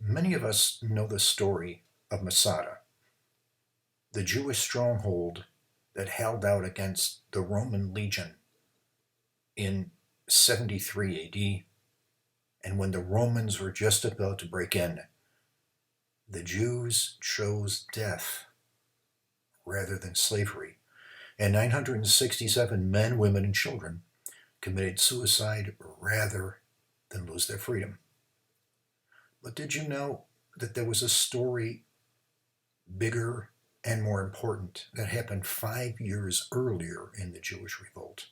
Many of us know the story of Masada, the Jewish stronghold that held out against the Roman legion in 73 AD. And when the Romans were just about to break in, the Jews chose death rather than slavery. And 967 men, women, and children committed suicide rather than lose their freedom. But did you know that there was a story bigger and more important that happened 5 years earlier in the Jewish Revolt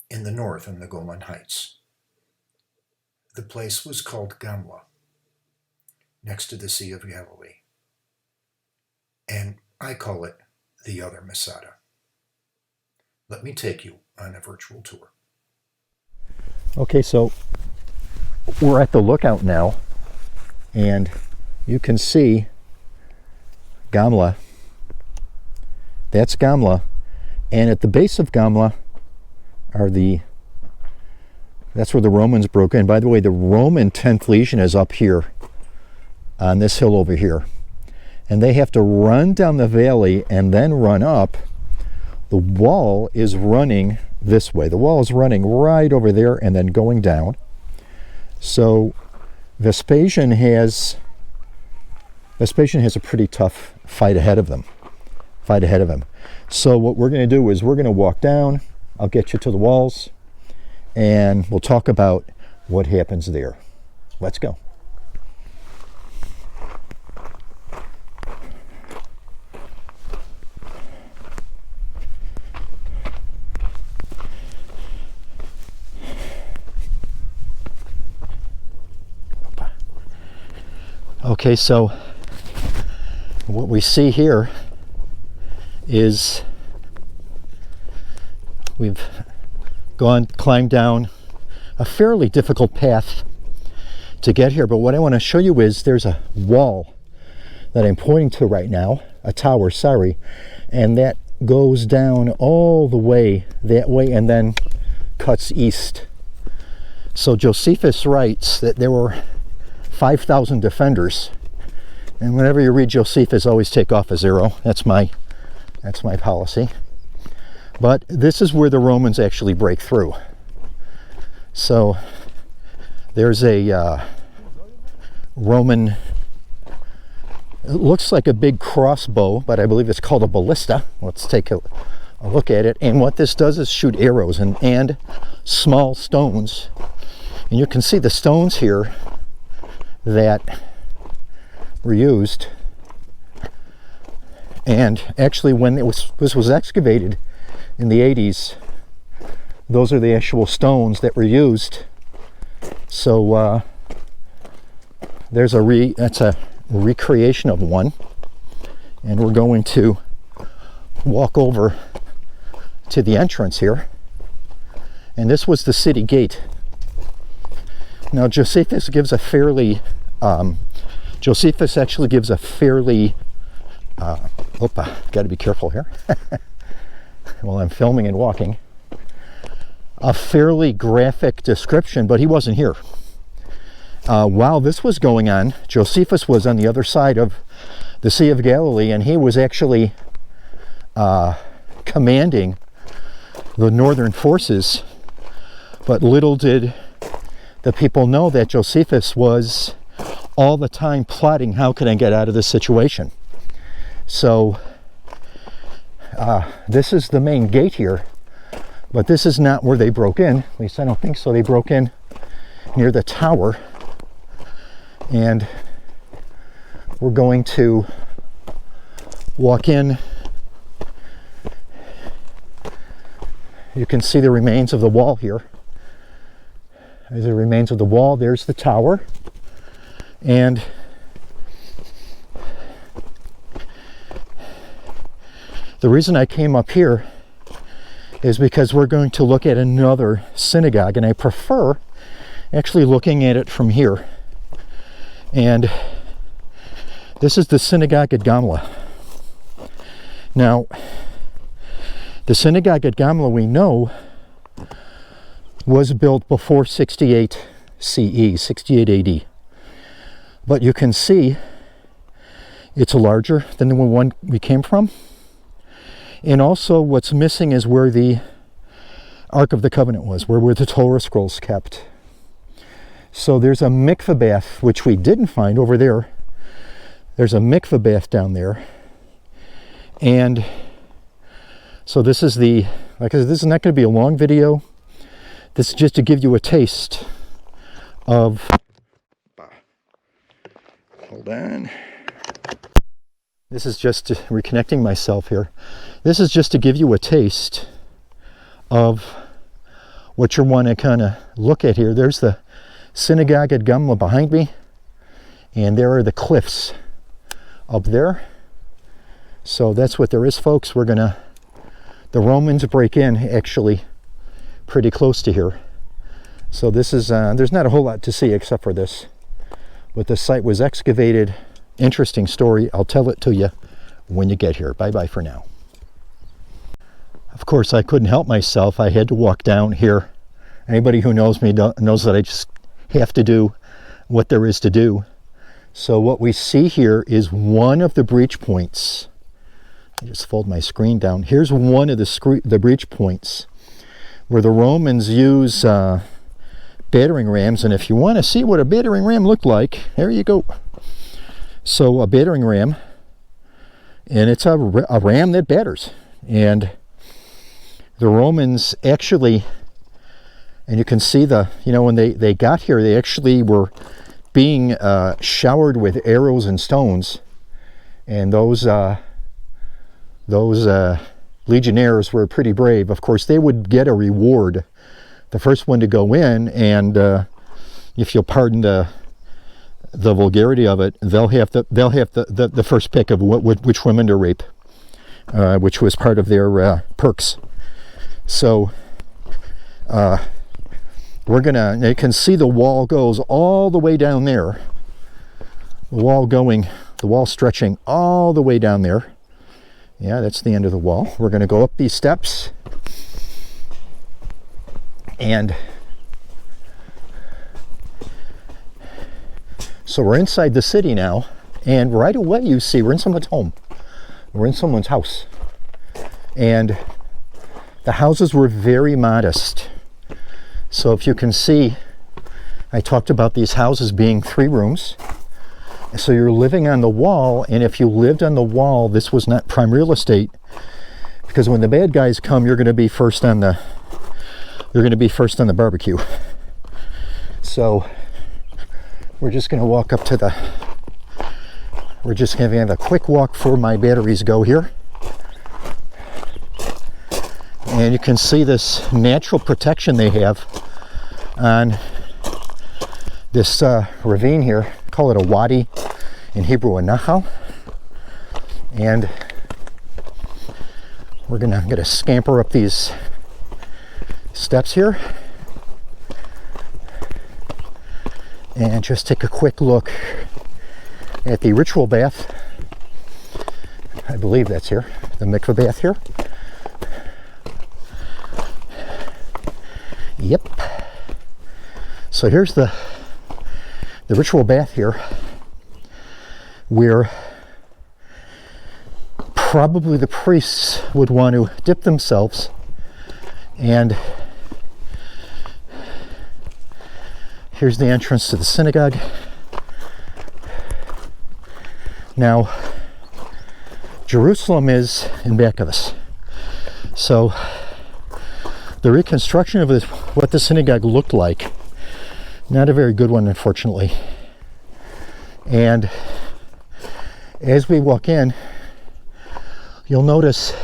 in the north in the Golan Heights? The place was called Gamla, next to the Sea of Galilee. And I call it the other Masada. Let me take you on a virtual tour. Okay, so we're at the lookout now, and you can see Gamla. That's Gamla, and at the base of Gamla that's where the Romans broke in. By the way, the Roman 10th Legion is up here on this hill over here, and they have to run down the valley and then run up. The wall is running this way. The wall is running right over there and then going down. So Vespasian has a pretty tough fight ahead of him. So what we're going to do is we're going to walk down. I'll get you to the walls, and we'll talk about what happens there. Let's go. Okay, so what we see here is we've climbed down a fairly difficult path to get here, but what I want to show you is there's a wall that I'm pointing to right now, a tower, sorry, and that goes down all the way that way and then cuts east. So Josephus writes that there were 5,000 defenders, and whenever you read Josephus, always take off a zero. That's my policy. But this is where the Romans actually break through. So there's a Roman, it looks like a big crossbow, but I believe it's called a ballista. Let's take a look at it. And what this does is shoot arrows and small stones. And you can see the stones here that were used, and actually when this was excavated in the 80s, those are the actual stones that were used. So that's a recreation of one, and we're going to walk over to the entrance here, and this was the city gate. Now Josephus gives a fairly got to be careful here while I'm filming and walking, a fairly graphic description, but he wasn't here. While this was going on, Josephus was on the other side of the Sea of Galilee, and he was actually commanding the northern forces, but little did the people know that Josephus was all the time plotting, how can I get out of this situation? So this is the main gate here, but this is not where they broke in. At least I don't think so. They broke in near the tower, and we're going to walk in. You can see the remains of the wall here. There's the remains of the wall. There's the tower. And the reason I came up here is because we're going to look at another synagogue, and I prefer actually looking at it from here. And this is the synagogue at Gamla. Now, the synagogue at Gamla, we know, was built before 68 CE, 68 AD. But you can see it's larger than the one we came from. And also what's missing is where the Ark of the Covenant was, where the Torah scrolls kept. So there's a mikveh bath, which we didn't find over there. There's a mikveh bath down there. And so this is the, like I said, this is not going to be a long video. This is just to give you a taste of, hold on. This is just reconnecting myself here. This is just to give you a taste of what you want to kind of look at here. There's the synagogue at Gamla behind me, and there are the cliffs up there. So that's what there is, folks. The Romans break in actually pretty close to here. So this is, there's not a whole lot to see except for this. But the site was excavated. Interesting story. I'll tell it to you when you get here. Bye-bye for now. Of course, I couldn't help myself. I had to walk down here. Anybody who knows me knows that I just have to do what there is to do. So what we see here is one of the breach points. I just fold my screen down. Here's one of the breach points where the Romans use battering rams. And if you want to see what a battering ram looked like, there you go. So a battering ram, and it's a ram that batters. And the Romans actually, and you can see when they got here, they actually were being showered with arrows and stones. And those legionnaires were pretty brave. Of course, they would get a reward, the first one to go in, and if you'll pardon the vulgarity of it, they'll have the first pick of which women to rape, which was part of their perks. So you can see the wall goes all the way down there. The wall stretching all the way down there. Yeah, that's the end of the wall. We're going to go up these steps, and so we're inside the city now, and right away you see we're in someone's home. We're in someone's house. And the houses were very modest. So if you can see, I talked about these houses being 3 rooms. So you're living on the wall, and if you lived on the wall, this was not prime real estate, because when the bad guys come, you're going to be first on the barbecue. So we're just going to walk up to we're just going to have a quick walk before my batteries go here. And you can see this natural protection they have on this ravine here. Call it a wadi, in Hebrew a nahal. And I'm gonna scamper up these steps here and just take a quick look at the ritual bath. I believe that's here, the mikveh bath here. Yep. So here's the ritual bath here, where probably the priests would want to dip themselves. And here's the entrance to the synagogue. Now, Jerusalem is in back of us. So the reconstruction of what the synagogue looked like, not a very good one, unfortunately. And as we walk in, you'll notice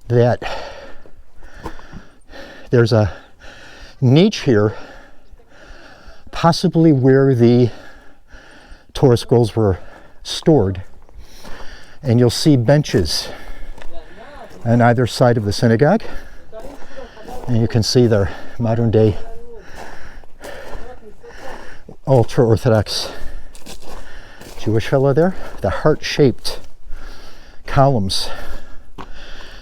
that there's a niche here, possibly where the Torah scrolls were stored. And you'll see benches on either side of the synagogue. And you can see their modern day ultra-Orthodox Jewish fellow there. The heart-shaped columns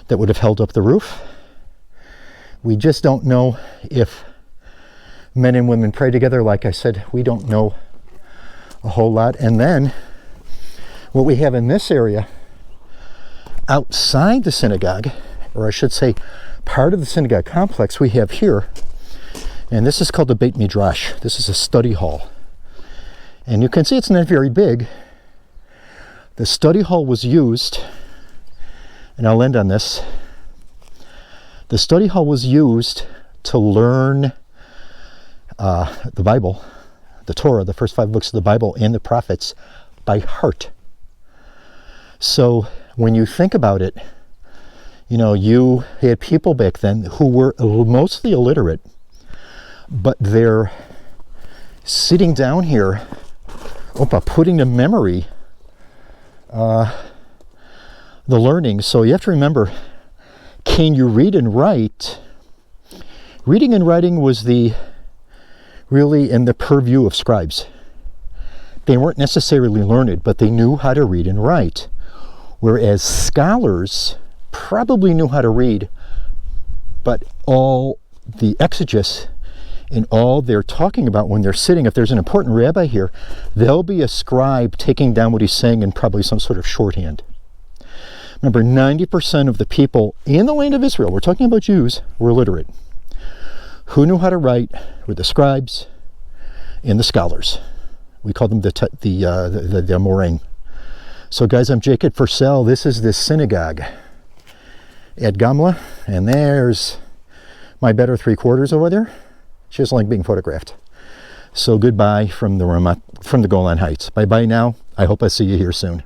that would have held up the roof. We just don't know if men and women pray together. Like I said, we don't know a whole lot. And then what we have in this area outside the synagogue, or I should say part of the synagogue complex, we have here, and this is called the Beit Midrash. This is a study hall. And you can see it's not very big. The study hall was used, and I'll end on this. The study hall was used to learn the Bible, the Torah, the first 5 books of the Bible and the prophets by heart. So when you think about it, you know, you had people back then who were mostly illiterate, but they're sitting down here, putting to memory the learning. So you have to remember, can you read and write? Reading and writing was really in the purview of scribes. They weren't necessarily learned, but they knew how to read and write. Whereas scholars probably knew how to read, but all the exegesis and all they're talking about when they're sitting, if there's an important rabbi here, there'll be a scribe taking down what he's saying in probably some sort of shorthand. Remember, 90% of the people in the land of Israel, we're talking about Jews, were illiterate. Who knew how to write were the scribes and the scholars. We call them the moraine. So guys, I'm Jacob Purcell. This is the synagogue at Gamla, and there's my better 3/4 over there. She doesn't like being photographed. So goodbye from the Golan Heights. Bye-bye now. I hope I see you here soon.